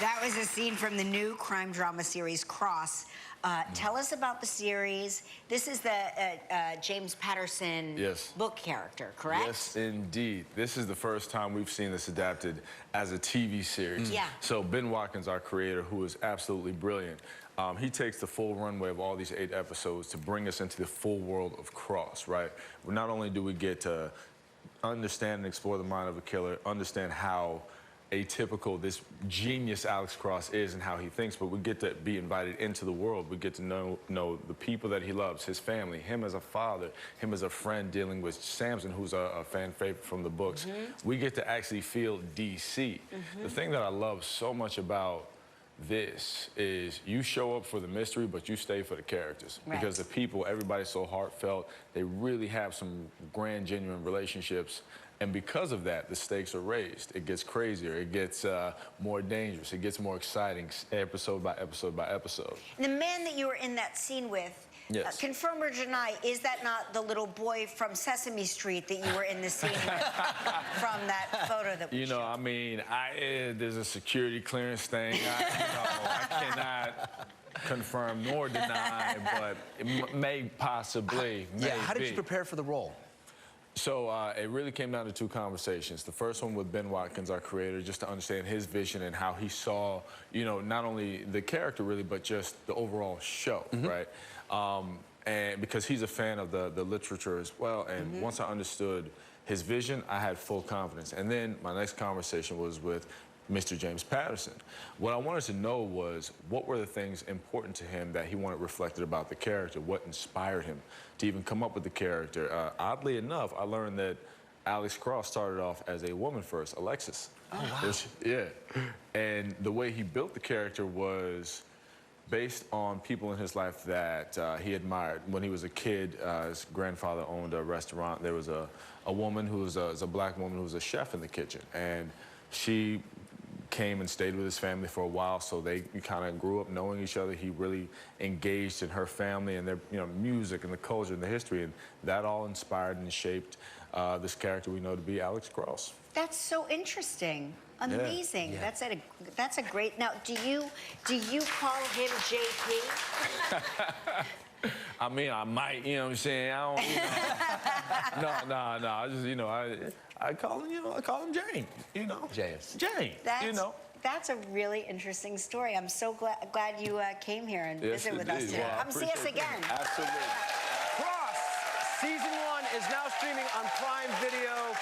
That was a scene from the new crime drama series, Cross. Tell us about the series. This is the James Patterson book character, correct? Yes, indeed. This is the first time we've seen this adapted as a TV series. Yeah. So Ben Watkins, our creator, who is absolutely brilliant, he takes the full runway of all these 8 episodes to bring us into the full world of Cross, right? Well, not only do we get to understand and explore the mind of a killer, understand how atypical this genius Alex Cross is and how he thinks, but we get to be invited into the world. We get to know the people that he loves, his family, him as a father, him as a friend dealing with Samson, who's a fan favorite from the books. We get to actually feel DC. The thing that I love so much about this is you show up for the mystery, but you stay for the characters. Right. Because the people, everybody's so heartfelt. They really have some grand, genuine relationships. And because of that, the stakes are raised. It gets crazier. It gets more dangerous. It gets more exciting episode by episode by episode. The man that you were in that scene with, confirm or deny, is that not the little boy from Sesame Street that you were in the scene with from that photo that we showed? I mean, there's a security clearance thing. I cannot confirm nor deny, but it may possibly. How did you prepare for the role? So it really came down to 2 conversations. The first one with Ben Watkins, our creator, just to understand his vision and how he saw, not only the character really, but just the overall show, right? And because he's a fan of the literature as well, and once I understood his vision, I had full confidence. And then my next conversation was with Mr. James Patterson. What I wanted to know was what were the things important to him that he wanted reflected about the character, what inspired him to even come up with the character. Oddly enough, I learned that Alex Cross started off as a woman first, Alexis. Oh, wow. Yeah. And the way he built the character was based on people in his life that he admired. When he was a kid, his grandfather owned a restaurant. There was a woman who was a black woman who was a chef in the kitchen. And she came and stayed with his family for a while, so they kind of grew up knowing each other. He really engaged in her family and their music and the culture and the history, and that all inspired and shaped this character we know to be Alex Cross. That's so interesting. Amazing. Yeah. That's a great. Now, do you call him JP? I mean, I might, you know what I'm saying? I don't, no. I just, I call him Jane, JS. Jane, That's a really interesting story. I'm so glad you came here and visit with us today. Well, come see us again. Absolutely. Cross, Season 1 is now streaming on Prime Video.